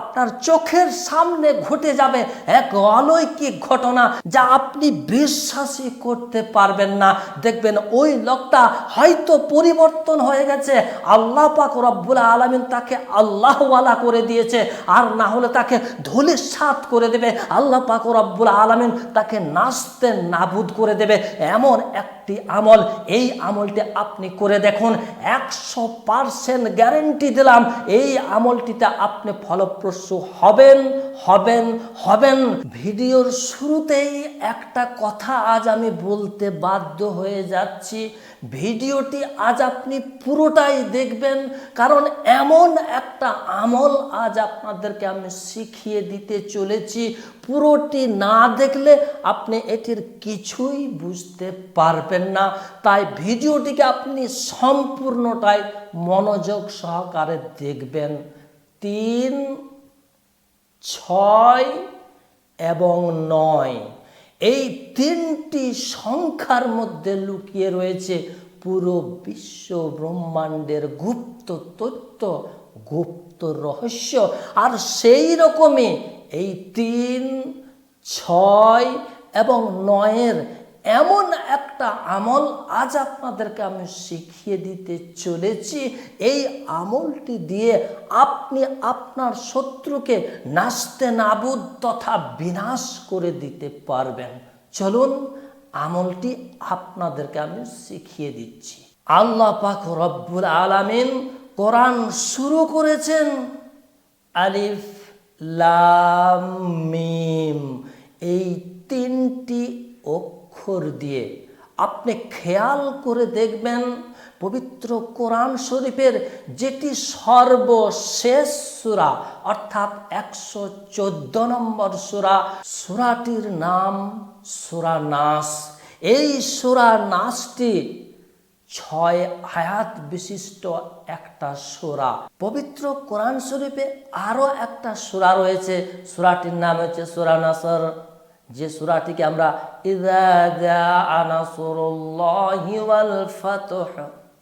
আপনার চোখের সামনে ঘটে যাবে এক অলৌকিক ঘটনা, যা আপনি বিশ্বাসই করতে পারবেন না। দেখবেন ওই লোকটা হয়তো পরিবর্তন হয়ে গেছে, আল্লাহ পাক রব্বুল আলামিন তাকে আল্লাহওয়ালা করে দিয়েছে, আর না হলে তাকে ধূলিসাৎ করে দেবে। আল্লাহ পাক রব্বুল আলামিন তাকে নাস্তে নাবুদ করে দেবে। এমন একটি আমল, এই আমলটি আপনি করে দেখুন, 100% গ্যারেন্টি দিলাম এই আমলটিতে আপনি ফলপ্রসূ হবেন হবেন হবেন। ভিডিওর শুরুতেই একটা কথা আজ আমি বলতে বাধ্য হয়ে যাচ্ছি, ভিডিওটি আজ আপনি পুরোটাই দেখবেন, কারণ এমন একটা আমল আজ আপনাদেরকে আমি শিখিয়ে দিতে চলেছি, পুরোটি না দেখলে আপনি এটির কিছুই বুঝতে পারবেন না। তাই ভিডিওটিকে আপনি সম্পূর্ণটাই মনোযোগ সহকারে দেখবেন। 3, 6 এবং 9 এই 3টি সংখ্যার মধ্যে লুকিয়ে রয়েছে পুরো বিশ্ব ব্রহ্মাণ্ডের গুপ্ত তথ্য, গুপ্ত রহস্য। আর সেই রকমই এই 3, 6 এবং 9-এর এমন একটা আমল আজ আপনাদেরকে আমি শিখিয়ে দিতে চলেছি। এই আমলটি দিয়ে আপনি আপনার শত্রুকে নাস্তে নাবুদ তথা বিনাশ করে দিতে পারবেন। চলুন আমলটি আপনাদেরকে আমি শিখিয়ে দিচ্ছি। আল্লাহ পাক রব্বুল আলামিন কোরআন শুরু করেছেন আলিফ লাম মিম এই 3টি অক্ষর দিয়ে। আপনি খেয়াল করে দেখবেন পবিত্র কোরআন শরীফের যেটি সর্বশেষ সূরা, অর্থাৎ 114 নম্বর সূরা, সূরাটির নাম সূরা নাস। এই সূরা নাসটি 6 আয়াত বিশিষ্ট একটা সূরা। পবিত্র কোরআন শরীফে আরো একটা সূরা রয়েছে, সূরাটির নাম হচ্ছে সূরা নাসর, যে সূরাটিকে আমরা ইযা জাআ নাসরুল্লাহি ওয়াল ফাতহ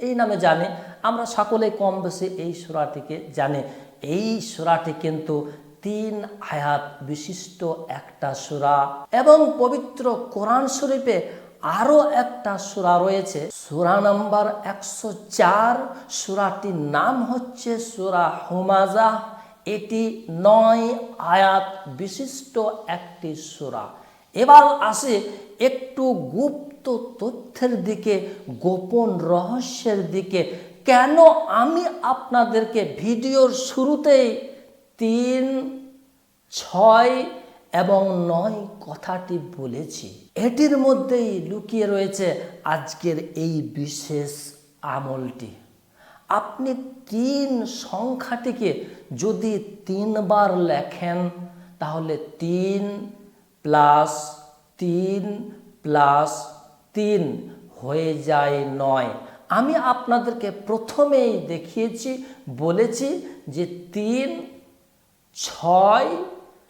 এই নামে জানি। আমরা সকলেই কম বেশি এই সূরাটিকে জানি। এই সূরাটি কিন্তু 3 আয়াত বিশিষ্ট একটা সূরা। এবং পবিত্র কোরআন শরীফে আরো একটা সূরা রয়েছে, সূরা নাম্বার 104, সূরাটির নাম হচ্ছে সূরা হুমাযা। এটি 9 আয়াত বিশিষ্ট একটি সূরা। এবার আসে একটু গুপ্ত তথ্যের দিকে, গোপন রহস্যের দিকে। কেন আমি আপনাদেরকে ভিডিওর শুরুতেই 3, 6 এবং 9 কথাটি বলেছি, এটির মধ্যেই লুকিয়ে রয়েছে আজকের এই বিশেষ আমলটি। আপনি 3 সংখ্যাটিকে যদি 3 বার লেখেন, তাহলে 3 + 3 + 3 হয়ে যায় 9। আমি আপনাদেরকে প্রথমেই দেখিয়েছি, বলেছি যে 3, 6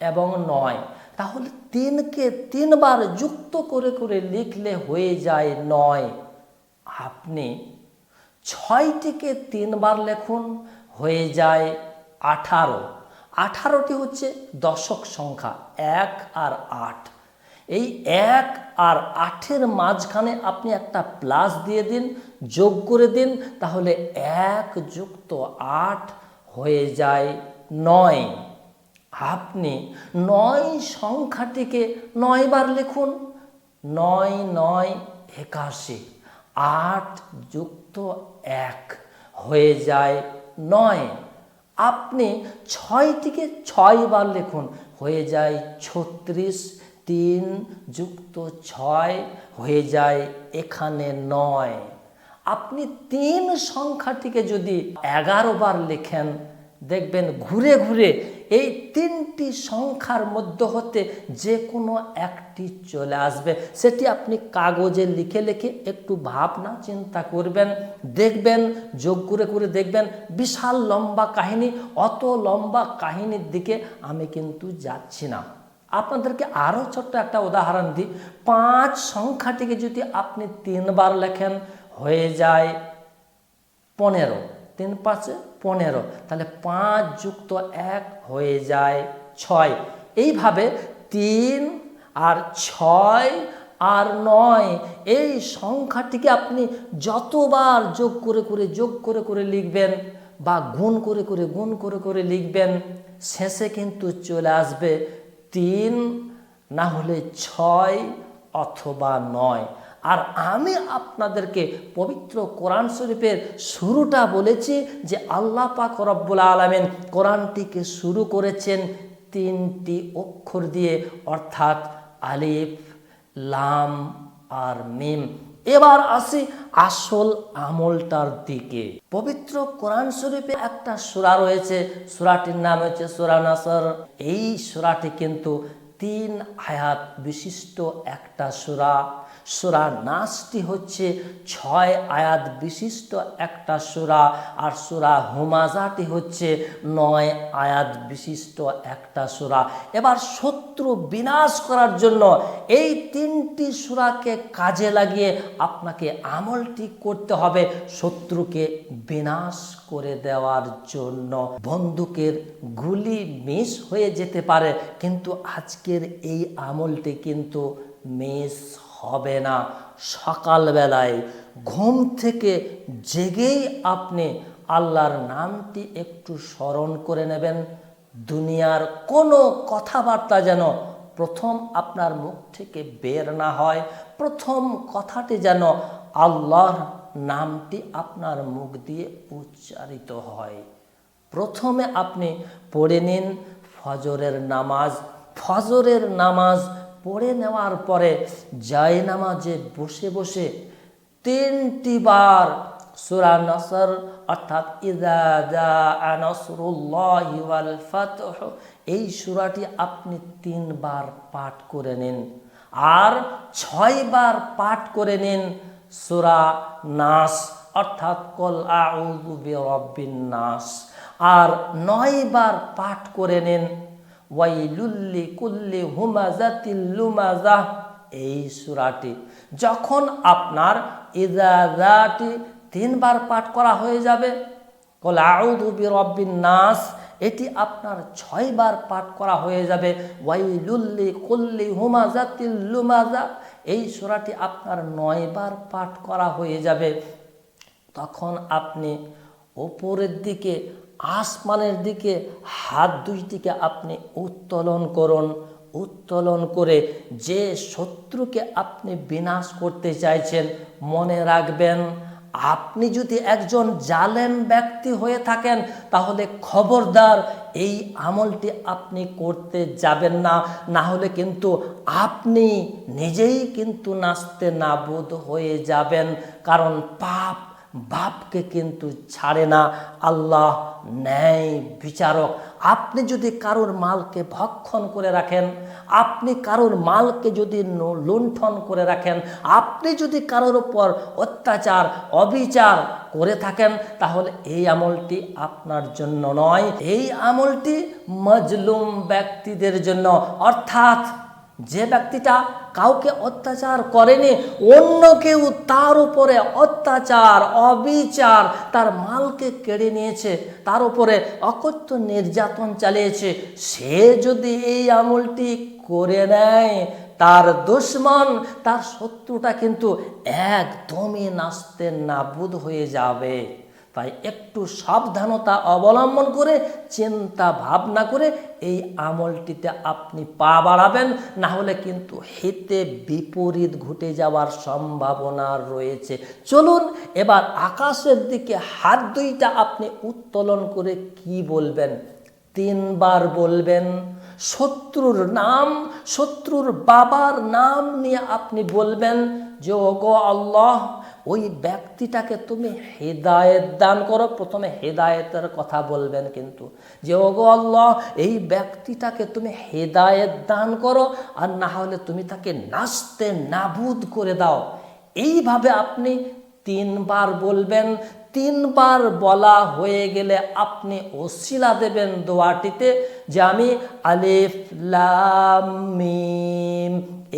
এবং 9, তাহলে 3কে 3 বার যুক্ত করে করে লিখলে হয়ে যায় 9। আপনি 6টিকে 3 বার লিখুন, হয়ে যায় 18। 18টি হচ্ছে দশক সংখ্যা, 1 আর 8। এই 1 আর 8-এর মাঝখানে আপনি একটা প্লাস দিয়ে দিন, যোগ করে দিন, তাহলে 1 + 8 হয়ে যায় 9। আপনি 9 সংখ্যাটিকে 9 বার লিখুন, 9 × 9 = 81, 8 + 1 হয়ে যায় 9। আপনি 6টিকে 6 বার লিখুন, হয়ে যায় 36, 3 + 6 হয়ে যায় এখানে 9। আপনি 3 সংখ্যাটিকে যদি 11 বার লেখেন, দেখবেন ঘুরে ঘুরে এই 3টি সংখ্যার মধ্যে হতে যে কোনো একটি চলে আসবে। সেটি আপনি কাগজে লিখে লিখে একটু ভাবনা চিন্তা করবেন, দেখবেন, যোগ করে করে দেখবেন বিশাল লম্বা কাহিনী। অত লম্বা কাহিনীর দিকে আমি কিন্তু যাচ্ছি না। আপনাদেরকে আরও ছোট্ট একটা উদাহরণ দিই। 5 সংখ্যাটিকে যদি আপনি 3 বার লেখেন, হয়ে যায় 15, 3 × 5 = 15, তাহলে 5 যুক্ত 1 হয়ে যায় 6। এইভাবে 3 আর 6 আর 9 এই সংখ্যাটিকে আপনি যতবার যোগ করে লিখবেন বা গুণ করে লিখবেন, শেষে কিন্তু চলে আসবে 3 না হলে 6 অথবা 9। আর আমি আপনাদেরকে পবিত্র কোরআন শরীফের শুরুটা বলেছি যে আল্লাহ পাক রব্বুল আলামিন কোরআনটিকে শুরু করেছেন 3টি অক্ষর দিয়ে, অর্থাৎ আলিফ, লাম আর মিম। এবার আসি আসল আমলটার দিকে। পবিত্র কোরআন শরীফে একটা সূরা রয়েছে, সূরাটির নাম হচ্ছে সূরা নাসর। এই সূরাটি কিন্তু 3 আয়াত বিশিষ্ট একটা সূরা। সূরা নাসটি হচ্ছে 6 আয়াত বিশিষ্ট একটা সূরা, আর সূরা হুমাজাটি হচ্ছে 9 আয়াত বিশিষ্ট একটা সূরা। এবার শত্রু বিনাশ করার জন্য এই 3টি সূরাকে কাজে লাগিয়ে আপনাকে আমলটি করতে হবে শত্রুকে বিনাশ করে দেওয়ার জন্য। বন্দুকের গুলি মিস হয়ে যেতে পারে, কিন্তু আজকের এই আমলটি কিন্তু মিস হবে না। সকালবেলায় ঘুম থেকে জেগেই আপনি আল্লাহর নামটি একটু স্মরণ করে নেবেন। দুনিয়ার কোনো কথাবার্তা যেন প্রথম আপনার মুখ থেকে বের না হয়, প্রথম কথাটি যেন আল্লাহর নামটি আপনার মুখ দিয়ে উচ্চারিত হয়। প্রথমে আপনি পড়ে নিন ফজরের নামাজ। ফজরের নামাজ পড়ে নেওয়ার পরে জায়নামাজে বসে বসে 3টি বার সূরা নাসর অর্থাৎ ইযা জাআ নাসরুল্লাহি ওয়াল ফাতহ এই সূরাটি আপনি 3 বার পাঠ করে নিন। আর 6 বার পাঠ করে নিন সূরা নাস অর্থাৎ কুল আউযু বিরাব্বিন নাস। আর 9 বার পাঠ করে নিন ওয়াইলুল লিকুল্লি হুমাযাতিল লুমাযাহ এই সূরাটি। যখন আপনার ইযা জাটি 3 বার পাঠ করা হয়ে যাবে, কুল আউযু বিরাব্বিন নাস এটি আপনার 6 বার পাঠ করা হয়ে যাবে, ওয়াইলুল লিকুল্লি হুমাযাতিল লুমাযাহ এই সূরাটি আপনার 9 বার পাঠ করা হয়ে যাবে। তখন আপনি উপরের দিকে আসমানের দিকে হাত দুইটিকে আপনি উত্তোলন করুন। উত্তোলন করে যে শত্রুকে আপনি বিনাশ করতে চাইছেন, মনে রাখবেন আপনি যদি একজন জালেম ব্যক্তি হয়ে থাকেন তাহলে খবরদার এই আমলটি আপনি করতে যাবেন না, না হলে কিন্তু আপনি নিজেই কিন্তু নাস্তে নাবুদ হয়ে যাবেন। কারণ পাপ বাপকে কিন্তু ছাড়ে না, আল্লাহ ন্যায় বিচারক। আপনি যদি কারোর মালকে ভক্ষণ করে রাখেন, আপনি কারোর মালকে যদি লুণ্ঠন করে রাখেন, আপনি যদি কারোর উপর অত্যাচার অবিচার করে থাকেন, তাহলে এই আমলটি আপনার জন্য নয়। এই আমলটি মজলুম ব্যক্তিদের জন্য, অর্থাৎ যে ব্যক্তিটা কাউকে অত্যাচার করেনি, অন্য কেউ তার উপরে অত্যাচার অবিচার তার মালকে কেড়ে নিয়েছে, তার উপরে অকথ্য নির্যাতন চালিয়েছে, সে যদি এই আমলটি করে নেয়, তার দুশমন তার শত্রুটা কিন্তু একদমই নাস্তে নাবুদ হয়ে যাবে। তাই একটু সাবধানতা অবলম্বন করে চিন্তা ভাবনা করে এই আমলটিতে আপনি পা বাড়াবেন, না হলে কিন্তু হিতে বিপরীত ঘটে যাওয়ার সম্ভাবনা রয়েছে। চলুন এবার আকাশের দিকে হাত দুইটা আপনি উত্তোলন করে কি বলবেন? 3 বার বলবেন শত্রুর নাম, শত্রুর বাবার নাম নিয়ে আপনি বলবেন যে ওগো আল্লাহ, ওই ব্যক্তিটাকে তুমি হেদায়েত দান করো। প্রথমে হেদায়েতের কথা বলবেন কিন্তু, যে ওগো আল্লাহ এই ব্যক্তিটাকে তুমি হেদায়েত দান করো, আর না হলে তুমি তাকে নাস্তে নাবুদ করে দাও। এইভাবে আপনি 3 বার বলবেন। 3 বার বলা হয়ে গেলে আপনি ওসিলা দেবেন দোয়াটিতে, যে আমি আলিফ লাম মিম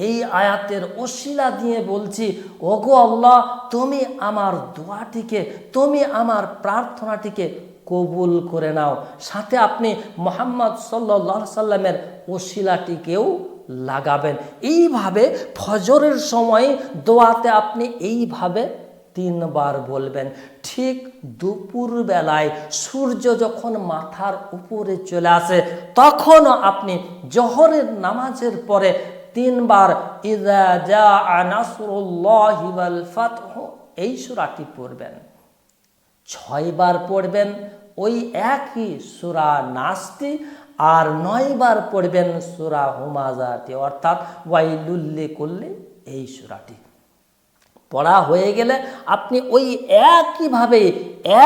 এই আয়াতের ওসিলা দিয়ে বলছি, ওগো আল্লাহ তুমি আমার দোয়াটিকে, তুমি আমার প্রার্থনাটিকে কবুল করে নাও। সাথে আপনি মুহাম্মদ সাল্লাল্লাহু আলাইহি সাল্লামের ওসিলাটিকেও লাগাবেন। এইভাবে ফজরের সময় দোয়াতে আপনি এইভাবে 3 বার বলবেন। ঠিক দুপুর বেলায় সূর্য যখন মাথার উপরে চলে আসে তখনও আপনি জোহরের নামাজের পরে 3 বার ইযা জাআ নাসরুল্লাহি ওয়াল ফাতহ এই সূরাটি পড়বেন। 6 বার পড়বেন ওই একই সূরা নাসটি, আর 9 বার পড়বেন সূরা হুমাজাটি, অর্থাৎ ওয়াইলুল লিকুল্লি এই সূরাটি। পড়া হয়ে গেলে আপনি ওই একইভাবে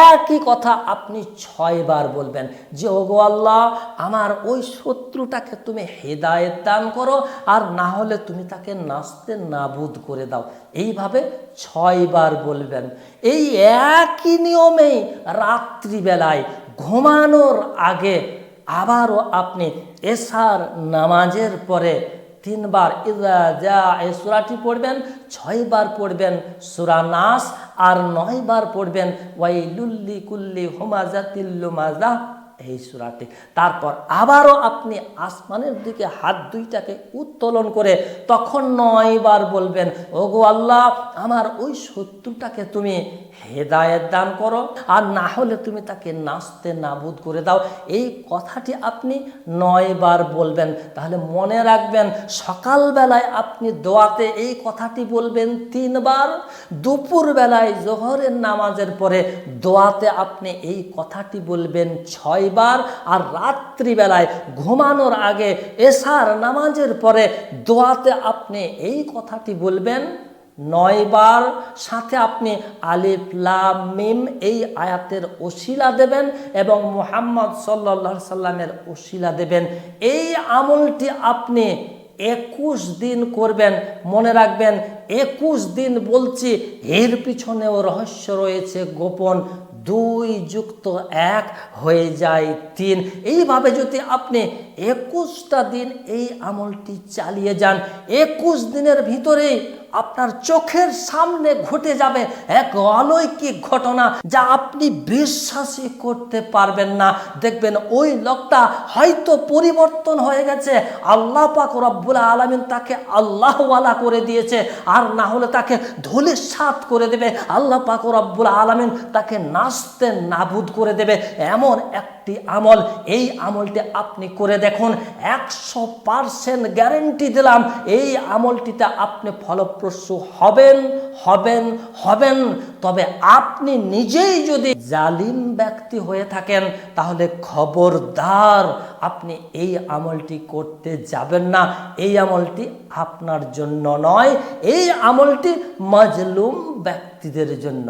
একই কথা আপনি 6 বার বলবেন যে ওগো আল্লাহ, আমার ওই শত্রুটাকে তুমি হেদায়েত দান করো, আর না হলে তুমি তাকে নাস্তে নাবুদ করে দাও। এইভাবে 6 বার বলবেন। এই একই নিয়মেই রাত্রিবেলায় ঘুমানোর আগে আবারও আপনি এশার নামাজের পরে 3 বার ইযা জাআ এই সূরাটি পড়বেন, 6 বার পড়বেন সূরা নাস, আর 9 বার পড়বেন ওয়াইলুল লিকুল্লি হুমাযাতিল লুমাযা এই সূরাটি। তারপর আবারও আপনি আসমানের দিকে হাত দুইটাকে উত্তোলন করে তখন 9 বার বলবেন ওগো আল্লাহ, আমার ওই শত্রুটাকে তুমি হেদায়েত দান করো, আর না হলে তুমি তাকে নাস্তে নাবুদ করে দাও। এই কথাটি আপনি 9 বার বলবেন। তাহলে মনে রাখবেন, সকালবেলায় আপনি দোয়াতে এই কথাটি বলবেন 3 বার, দুপুর বেলায় জোহরের নামাজের পরে দোয়াতে আপনি এই কথাটি বলবেন 6 বার, আর রাত্রিবেলায় ঘুমানোর আগে এশার নামাজের পরে দোয়াতে আপনি এই কথাটি বলবেন 9 বার। সাথে আপনি আলিফ লাম মিম এই আয়াতের ওসিলা দেবেন এবং মুহাম্মদ সাল্লাল্লাহু আলাইহি সাল্লামের ওসিলা দেবেন। এই আমলটি আপনি 21 দিন করবেন। মনে রাখবেন, 21 দিন বলছি, এর পিছনেও রহস্য রয়েছে গোপন। 2 যুক্ত 1 হয়ে যায় 3। এইভাবে যদি আপনি 21টা দিন এই আমলটি চালিয়ে যান, 21 দিনের ভিতরেই আপনার চোখের সামনে ঘটে যাবে এক অলৌকিক ঘটনা যা আপনি বিশ্বাসই করতে পারবেন না। দেখবেন ওই লোকটা হয়তো পরিবর্তন হয়ে গেছে, আল্লাহ পাক রব্বুল আলামিন তাকে আল্লাহওয়ালা করে দিয়েছে, আর না হলে তাকে ধূলিসাৎ করে দেবে, আল্লাহ পাক রব্বুল আলামিন তাকে নাস্তে নাবুদ করে দেবে। এমন একটি আমল, এই আমলটি আপনি করে দেখুন, 100% গ্যারেন্টি দিলাম এই আমলটিতে আপনি ফলপ্রসূ হবেন হবেন হবেন। তবে আপনি নিজেই যদি জালিম ব্যক্তি হয়ে থাকেন তাহলে খবরদার আপনি এই আমলটি করতে যাবেন না। এই আমলটি আপনার জন্য নয়, এই আমলটি মাজলুম ব্যক্তিদের জন্য।